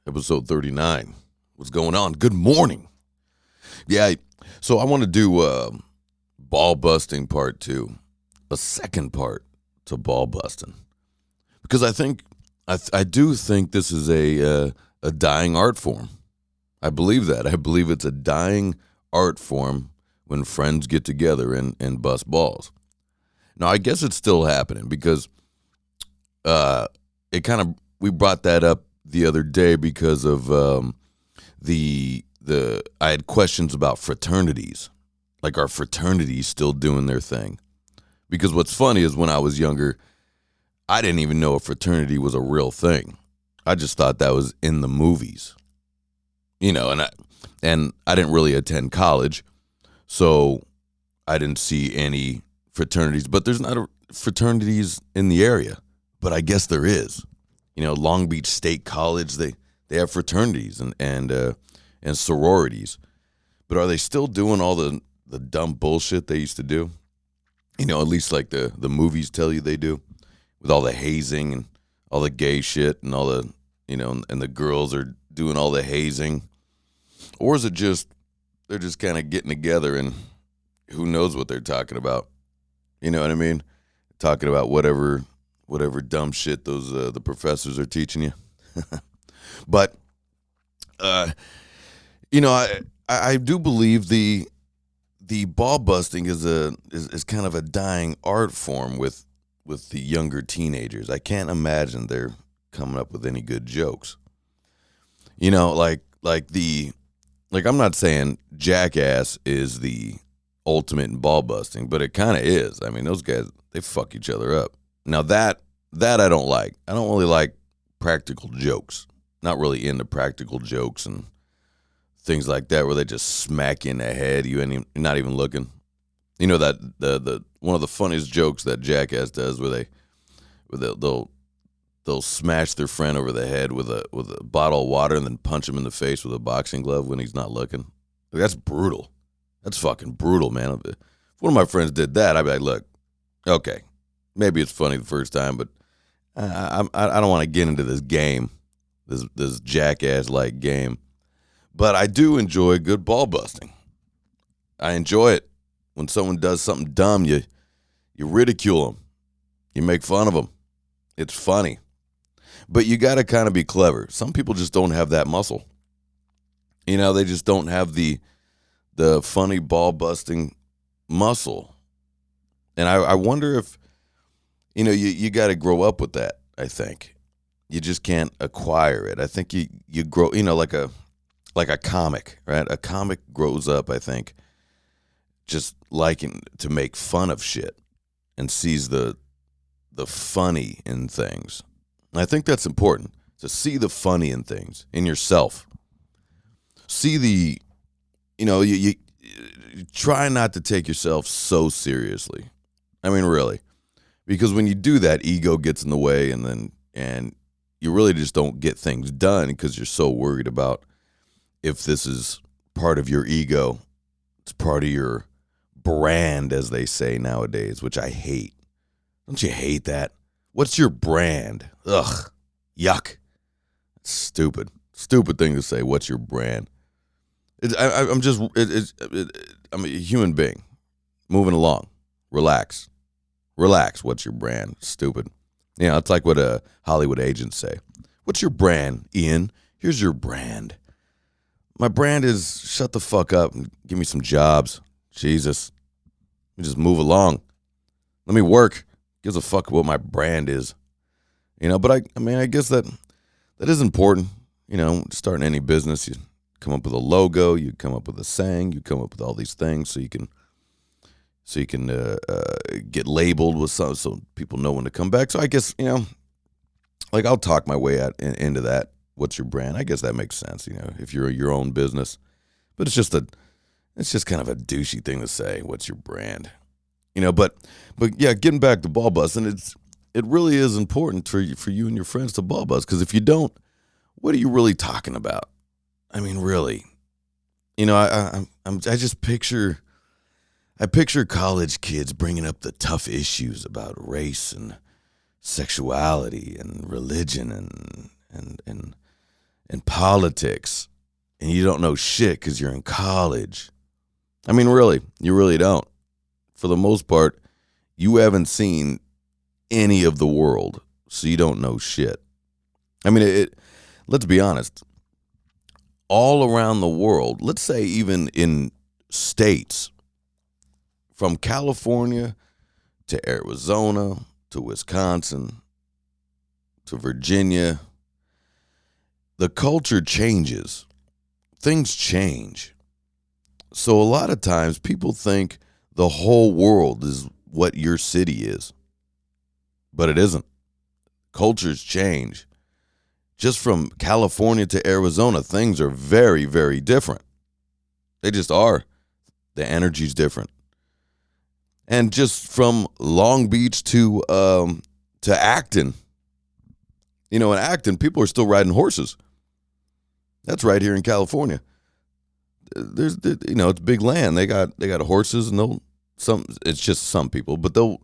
episode 39. What's going on? Good morning. Yeah, so I want to do ball busting part 2, a second part to ball busting, because I do think this is a dying art form. I believe that. I believe it's a dying art form when friends get together and bust balls. Now, I guess it's still happening because we brought that up the other day because of I had questions about fraternities. Like, are fraternities still doing their thing? Because what's funny is when I was younger, I didn't even know a fraternity was a real thing. I just thought that was in the movies. And I didn't really attend college, so I didn't see any fraternities. But there's not fraternities in the area, but I guess there is. Long Beach State College, they have fraternities and sororities. But are they still doing all the dumb bullshit they used to do? At least like the movies tell you they do, with all the hazing and all the gay shit and all the, and the girls are doing all the hazing. Or is it just, they're just kind of getting together and who knows what they're talking about? You know what I mean? Talking about whatever dumb shit those the professors are teaching you. But I do believe the ball busting is kind of a dying art form with the younger teenagers. I can't imagine they're coming up with any good jokes. Like I'm not saying Jackass is the ultimate in ball busting, but it kind of is. I mean, those guys, they fuck each other up. Now that I don't like. I don't really like practical jokes. Not really into practical jokes and things like that where they just smack you in the head. You're not even looking. That the one of the funniest jokes that Jackass does where they'll smash their friend over the head with a bottle of water and then punch him in the face with a boxing glove when he's not looking. That's brutal. That's fucking brutal, man. If one of my friends did that, I'd be like, look, okay, maybe it's funny the first time, but I don't want to get into this game, this Jackass-like game. But I do enjoy good ball busting. I enjoy it. When someone does something dumb, you ridicule them. You make fun of them. It's funny. But you got to kind of be clever. Some people just don't have that muscle. They just don't have the funny ball busting muscle. And I wonder if, you got to grow up with that, I think. You just can't acquire it. I think you grow, like a comic, right? A comic grows up, I think, just liking to make fun of shit and sees the funny in things. And I think that's important, to see the funny in things, in yourself. See you try not to take yourself so seriously. I mean, really. Because when you do that, ego gets in the way and you really just don't get things done because you're so worried about if this is part of your ego. It's part of your brand, as they say nowadays, which I hate. Don't you hate that? What's your brand? Ugh, yuck. Stupid thing to say. What's your brand? I'm a human being, moving along. Relax. What's your brand? Stupid. It's like what Hollywood agents say. What's your brand, Ian? Here's your brand. My brand is shut the fuck up and give me some jobs. Jesus. Let me just move along. Let me work. Gives a fuck what my brand is. But I guess that is important. Starting any business, you come up with a logo, you come up with a saying, you come up with all these things so you can get labeled with something so people know when to come back. So I guess, I'll talk my way out into that. What's your brand? I guess that makes sense, if you're your own business. But it's just kind of a douchey thing to say. What's your brand? But yeah, getting back to ball busting, it really is important for you and your friends to ball bust, because if you don't, what are you really talking about? I mean, really, I just picture college kids bringing up the tough issues about race and sexuality and religion and politics and you don't know shit because you're in college. I mean, really, you really don't. For the most part, you haven't seen any of the world, so you don't know shit. I mean, let's be honest. All around the world, let's say even in states, from California to Arizona to Wisconsin to Virginia, the culture changes. Things change. So a lot of times people think the whole world is what your city is. But it isn't. Cultures change. Just from California to Arizona, things are very, very different. They just are. The energy's different. And just from Long Beach to Acton, in Acton, people are still riding horses. That's right here in California. It's big land. They got horses, and it's just some people, but they'll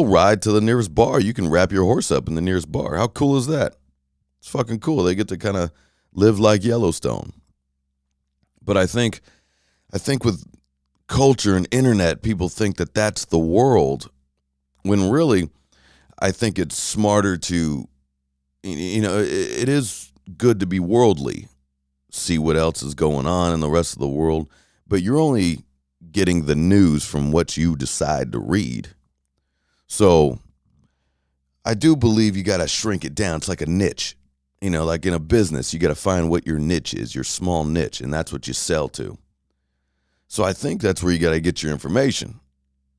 ride to the nearest bar. You can wrap your horse up in the nearest bar. How cool is that? It's fucking cool. They get to kind of live like Yellowstone. But I think with culture and internet, people think that that's the world, when really, I think it's smarter to, it is good to be worldly, see what else is going on in the rest of the world, but you're only getting the news from what you decide to read. So I do believe you got to shrink it down. It's like a niche. Like in a business, you got to find what your niche is, your small niche, and that's what you sell to. So I think that's where you got to get your information.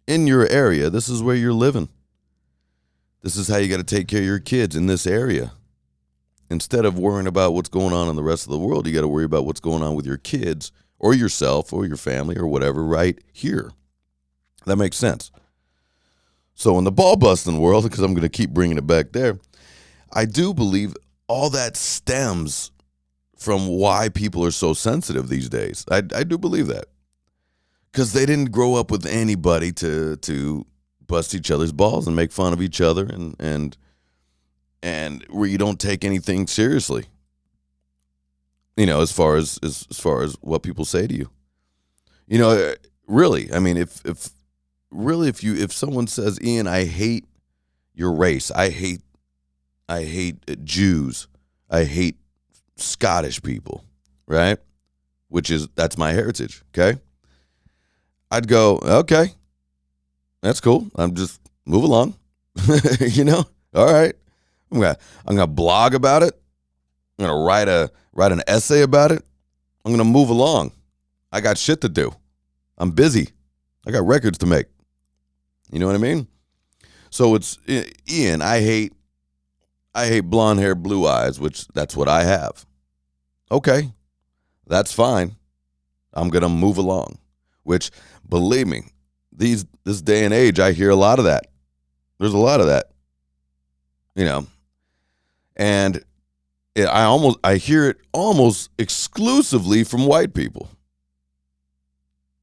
In your area, this is where you're living. This is how you got to take care of your kids in this area. Instead of worrying about what's going on in the rest of the world, you got to worry about what's going on with your kids or yourself or your family or whatever right here. That makes sense. So in the ball busting world, because I'm going to keep bringing it back there, I do believe all that stems from why people are so sensitive these days. I do believe that. Because they didn't grow up with anybody to bust each other's balls and make fun of each other and where you don't take anything seriously. As far as what people say to you. Really, I mean, if someone says, Ian, I hate your race, I hate Jews, I hate Scottish people, right? That's my heritage, okay? I'd go, okay, that's cool. I'm just move along, all right. I'm gonna blog about it. I'm gonna write an essay about it. I'm gonna move along. I got shit to do. I'm busy. I got records to make. You know what I mean? So it's Ian. I hate blonde hair, blue eyes, which that's what I have. Okay, that's fine. I'm gonna move along. Which, believe me, this day and age, I hear a lot of that. There's a lot of that, and I hear it almost exclusively from white people,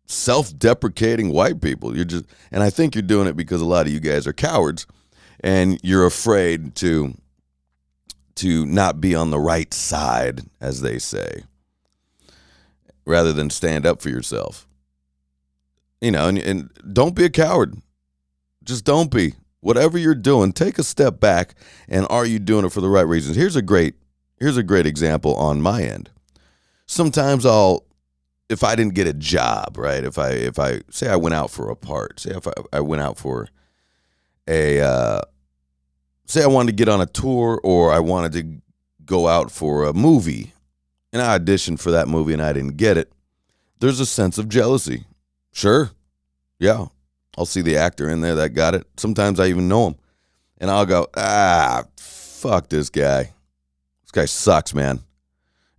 self-deprecating white people. And I think you're doing it because a lot of you guys are cowards, and you're afraid to not be on the right side, as they say, rather than stand up for yourself. And don't be a coward. Just don't be. Whatever you're doing, take a step back, and are you doing it for the right reasons? Here's a great example on my end. Sometimes if I didn't get a job, right? If I say I went out for a part, say if I went out for say I wanted to get on a tour, or I wanted to go out for a movie, and I auditioned for that movie and I didn't get it, there's a sense of jealousy. Sure. Yeah. I'll see the actor in there that got it. Sometimes I even know him. And I'll go, fuck this guy. This guy sucks, man.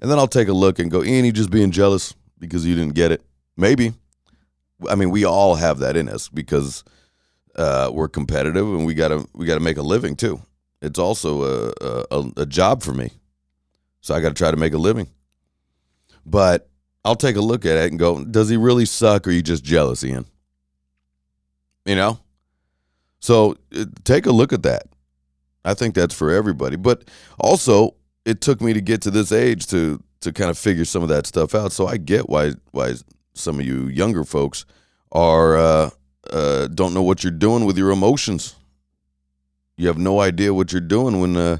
And then I'll take a look and go, Ian, you just being jealous because you didn't get it? Maybe. I mean, we all have that in us because we're competitive, and we gotta make a living too. It's also a job for me. So I got to try to make a living. But I'll take a look at it and go, does he really suck, or are you just jealous, Ian? So take a look at that. I think that's for everybody. But also, it took me to get to this age to to kind of figure some of that stuff out. So I get why some of you younger folks are don't know what you're doing with your emotions. You have no idea what you're doing when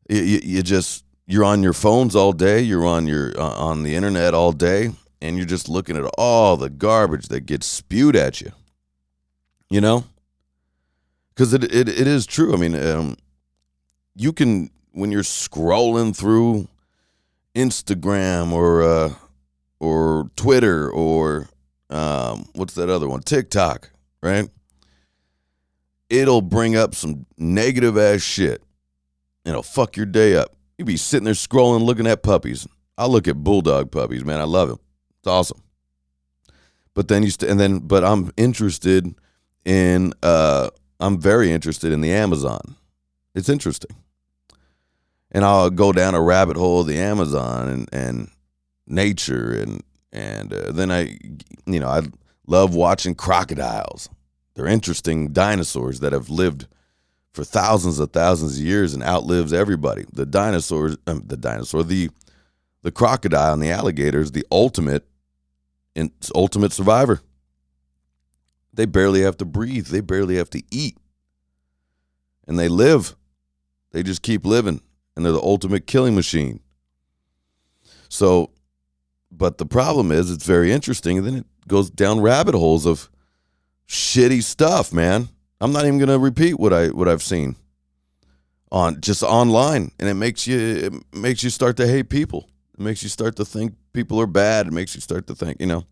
you're on your phones all day, you're on the internet all day, and you're just looking at all the garbage that gets spewed at you. You know? Because it is true. I mean, you can, when you're scrolling through Instagram or Twitter or what's that other one? TikTok, right? It'll bring up some negative ass shit. It'll fuck your day up. You be sitting there scrolling, looking at puppies. I look at bulldog puppies, man. I love them. It's awesome. But then but I'm interested in I'm very interested in the Amazon. It's interesting. And I'll go down a rabbit hole of the Amazon and nature and then I love watching crocodiles. They're interesting dinosaurs that have lived for thousands of years and outlives everybody. The crocodile and the alligator is the ultimate survivor. They barely have to breathe. They barely have to eat. And they live. They just keep living. And they're the ultimate killing machine. So, but the problem is it's very interesting. And then it goes down rabbit holes of shitty stuff, man. I'm not even going to repeat what I've seen on just online. And it makes you start to hate people. It makes you start to think people are bad. It makes you start to think, and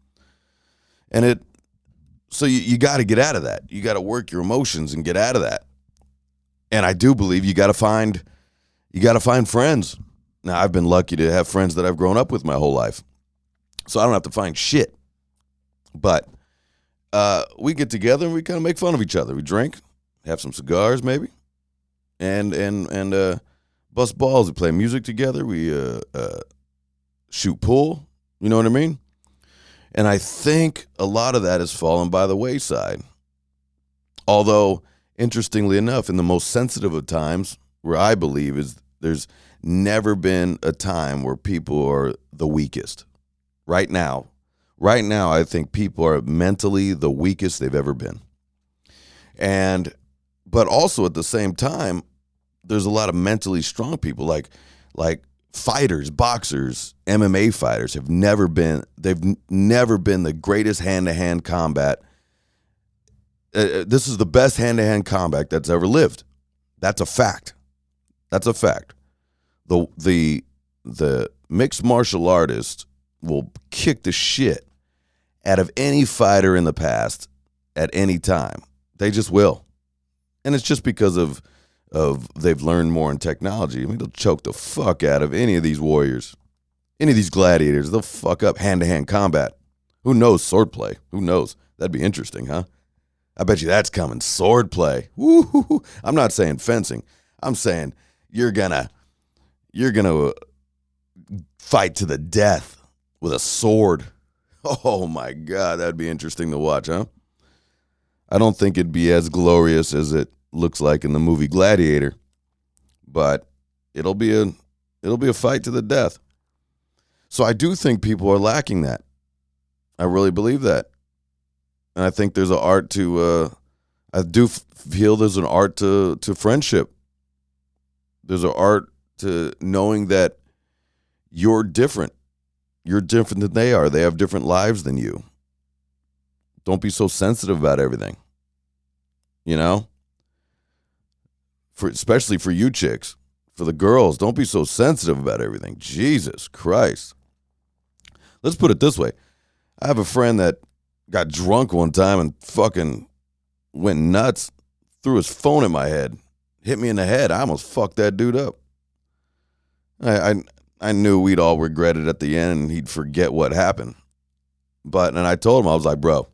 so you got to get out of that. You got to work your emotions and get out of that. And I do believe you got to find friends. Now, I've been lucky to have friends that I've grown up with my whole life. So I don't have to find shit. But we get together and we kind of make fun of each other. We drink, have some cigars maybe, and bust balls. We play music together. We shoot pool. You know what I mean? And I think a lot of that has fallen by the wayside. Although, interestingly enough, in the most sensitive of times, where I believe is there's never been a time where people are the weakest. Right now, I think people are mentally the weakest they've ever been. But also at the same time, there's a lot of mentally strong people like fighters, boxers, MMA fighters they've never been the greatest hand-to-hand combat. This is the best hand-to-hand combat that's ever lived. That's a fact. The mixed martial artist will kick the shit out of any fighter in the past at any time. They just will. And it's just because of they've learned more in technology. I mean, they'll choke the fuck out of any of these warriors, any of these gladiators. They'll fuck up hand-to-hand combat. Who knows swordplay? Who knows? That'd be interesting, huh? I bet you that's coming. Swordplay. Woo-hoo-hoo. I'm not saying fencing. I'm saying you're gonna fight to the death with a sword. Oh my God, that'd be interesting to watch, huh? I don't think it'd be as glorious as it looks like in the movie Gladiator, but it'll be a fight to the death. So I do think people are lacking that. I really believe that. And I think there's an art to I do feel there's an art to friendship. There's an art to knowing that you're different. You're different than they are. They have different lives than you. Don't be so sensitive about everything. Especially for you chicks, for the girls, don't be so sensitive about everything. Jesus Christ. Let's put it this way. I have a friend that got drunk one time and fucking went nuts, threw his phone at my head, hit me in the head. I almost fucked that dude up. I knew we'd all regret it at the end and he'd forget what happened. And I told him, I was like, bro,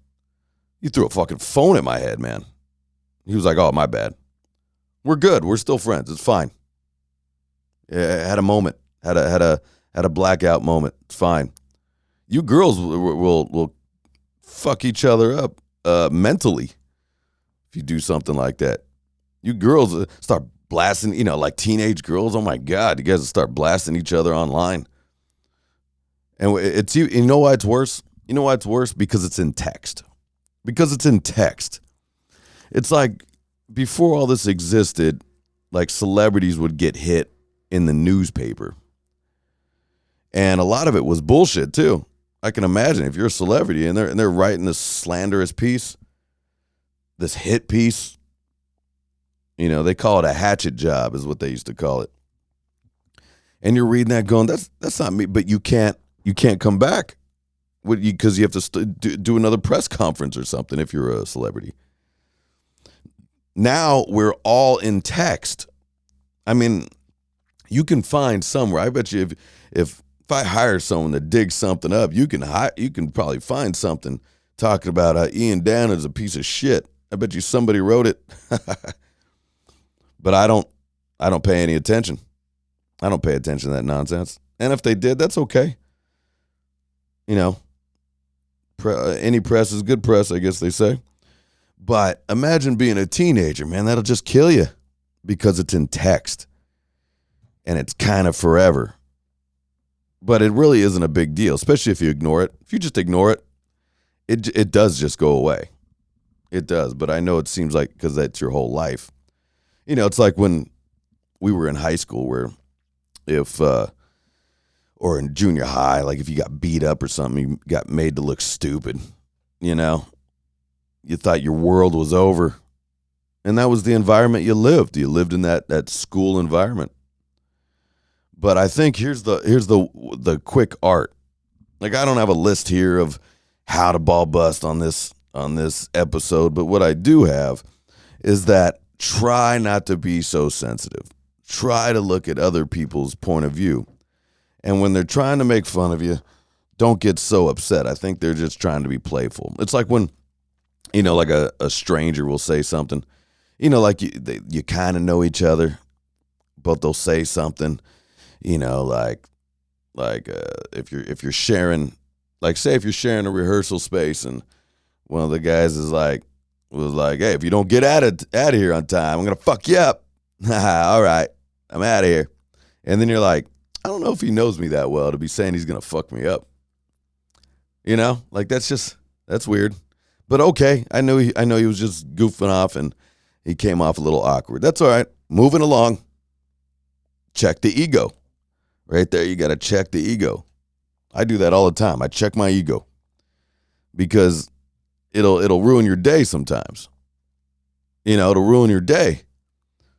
you threw a fucking phone at my head, man. He was like, oh, my bad. We're good. We're still friends. It's fine. Yeah, I had a moment. Had a blackout moment. It's fine. You girls will fuck each other up mentally if you do something like that. You girls start blasting, like teenage girls. Oh my God, you guys will start blasting each other online. And it's you know why it's worse? You know why it's worse? Because it's in text. Because it's in text. It's like before all this existed, like celebrities would get hit in the newspaper. And a lot of it was bullshit too. I can imagine if you're a celebrity and they're writing this slanderous piece, this hit piece, they call it a hatchet job is what they used to call it. And you're reading that going, that's not me, but you can't come back because you have to do another press conference or something if you're a celebrity. Now we're all in text. I mean, you can find somewhere. I bet you if I hire someone to dig something up, you can probably find something talking about how Ian Dan is a piece of shit. I bet you somebody wrote it. But I don't pay any attention. I don't pay attention to that nonsense. And if they did, that's okay. Any press is good press, I guess they say. But imagine being a teenager, man. That'll just kill you because it's in text. And it's kind of forever. But it really isn't a big deal, especially if you ignore it. If you just ignore it, it does just go away. It does. But I know it seems like because that's your whole life. It's like when we were in high school where or in junior high, like if you got beat up or something, you got made to look stupid, you thought your world was over. And that was the environment you lived. You lived in that school environment. But I think here's the quick art. Like I don't have a list here of how to ball bust on this episode, but what I do have is that try not to be so sensitive. Try to look at other people's point of view. And when they're trying to make fun of you, don't get so upset. I think they're just trying to be playful. It's like when, like a stranger will say something, like you kind of know each other, but they'll say something, like if you're sharing, like say if you're sharing a rehearsal space and one of the guys was like, hey, if you don't get out of here on time, I'm going to fuck you up. All right, I'm out of here. And then you're like, I don't know if he knows me that well to be saying he's going to fuck me up. Like that's weird. But okay, I know he was just goofing off and he came off a little awkward. That's all right. Moving along. Check the ego. Right there, you got to check the ego. I do that all the time. I check my ego. Because it'll ruin your day sometimes. It'll ruin your day.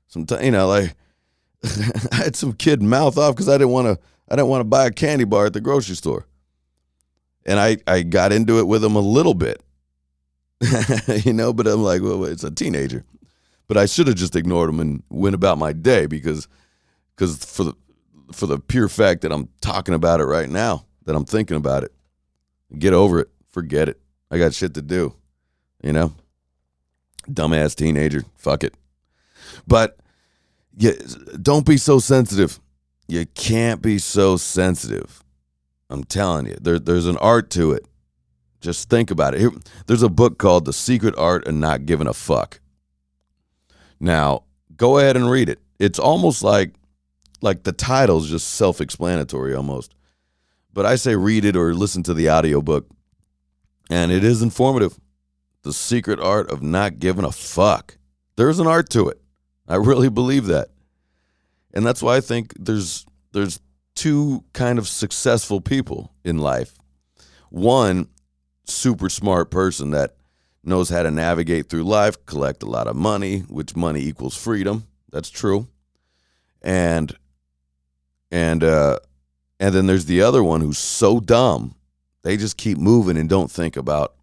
Sometimes, like I had some kid mouth off because I didn't want to buy a candy bar at the grocery store. And I got into it with him a little bit. But I'm like, well, it's a teenager. But I should have just ignored him and went about my day because for the pure fact that I'm talking about it right now, that I'm thinking about it. Get over it. Forget it. I got shit to do. Dumbass teenager. Fuck it. But yeah, don't be so sensitive. You can't be so sensitive. I'm telling you, there's an art to it. Just think about it. Here, there's a book called The Secret Art of Not Giving a Fuck. Now, go ahead and read it. It's almost like the title's just self-explanatory almost. But I say read it or listen to the audiobook. And it is informative. The Secret Art of Not Giving a Fuck. There's an art to it. I really believe that. And that's why I think there's two kind of successful people in life. One, super smart person that knows how to navigate through life, collect a lot of money, which money equals freedom. That's true. And then there's the other one who's so dumb. They just keep moving and don't think about,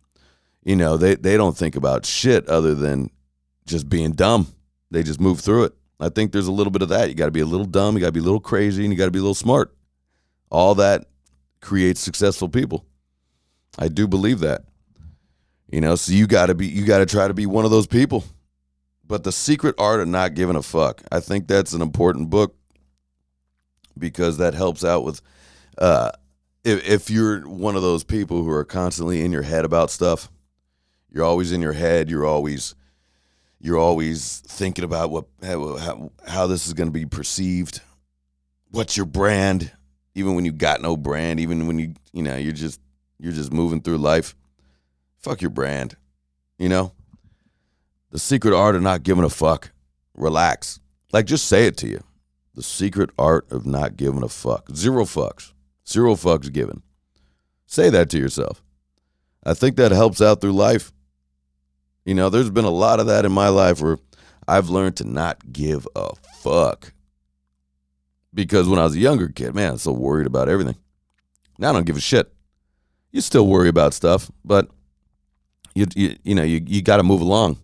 they don't think about shit other than just being dumb. They just move through it. I think there's a little bit of that. You got to be a little dumb, you got to be a little crazy, and you got to be a little smart. All that creates successful people. I do believe that. So you got to try to be one of those people. But The Secret Art of Not Giving a Fuck, I think that's an important book because that helps out with if you're one of those people who are constantly in your head about stuff. You're always in your head, you're always thinking about how this is going to be perceived. What's your brand? even when you got no brand, even when you're just moving through life. Fuck your brand. The secret art of not giving a fuck. Relax. Like, just say it to you. The secret art of not giving a fuck. Zero fucks. Zero fucks given. Say that to yourself. I think that helps out through life. There's been a lot of that in my life where I've learned to not give a fuck. Because when I was a younger kid, man, I was so worried about everything. Now I don't give a shit. You still worry about stuff, but you got to move along.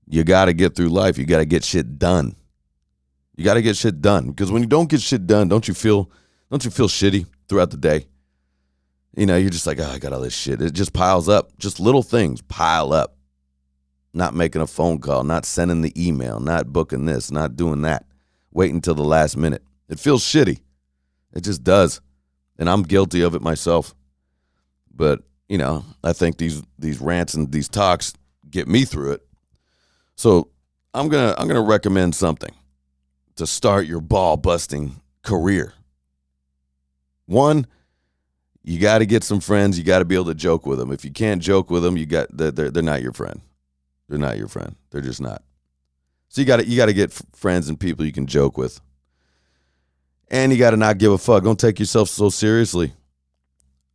You got to get through life. You got to get shit done. You got to get shit done, because when you don't get shit done, don't you feel shitty throughout the day? You're just like, oh, I got all this shit. It just piles up. Just little things pile up. Not making a phone call, not sending the email, not booking this, not doing that. Wait until the last minute. It feels shitty. It just does. And I'm guilty of it myself. But, I think these rants and these talks get me through it. So I'm gonna recommend something to start your ball busting career. One, you got to get some friends. You got to be able to joke with them. If you can't joke with them, they're not your friend. They're not your friend. They're just not. So you got to get friends and people you can joke with. And you got to not give a fuck. Don't take yourself so seriously.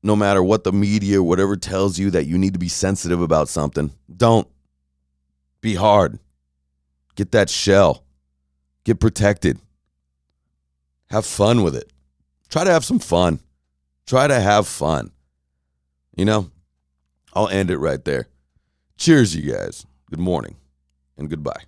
No matter what the media, whatever tells you that you need to be sensitive about something, don't. Be hard. Get that shell. Get protected. Have fun with it. Try to have some fun. Try to have fun. I'll end it right there. Cheers, you guys. Good morning and goodbye.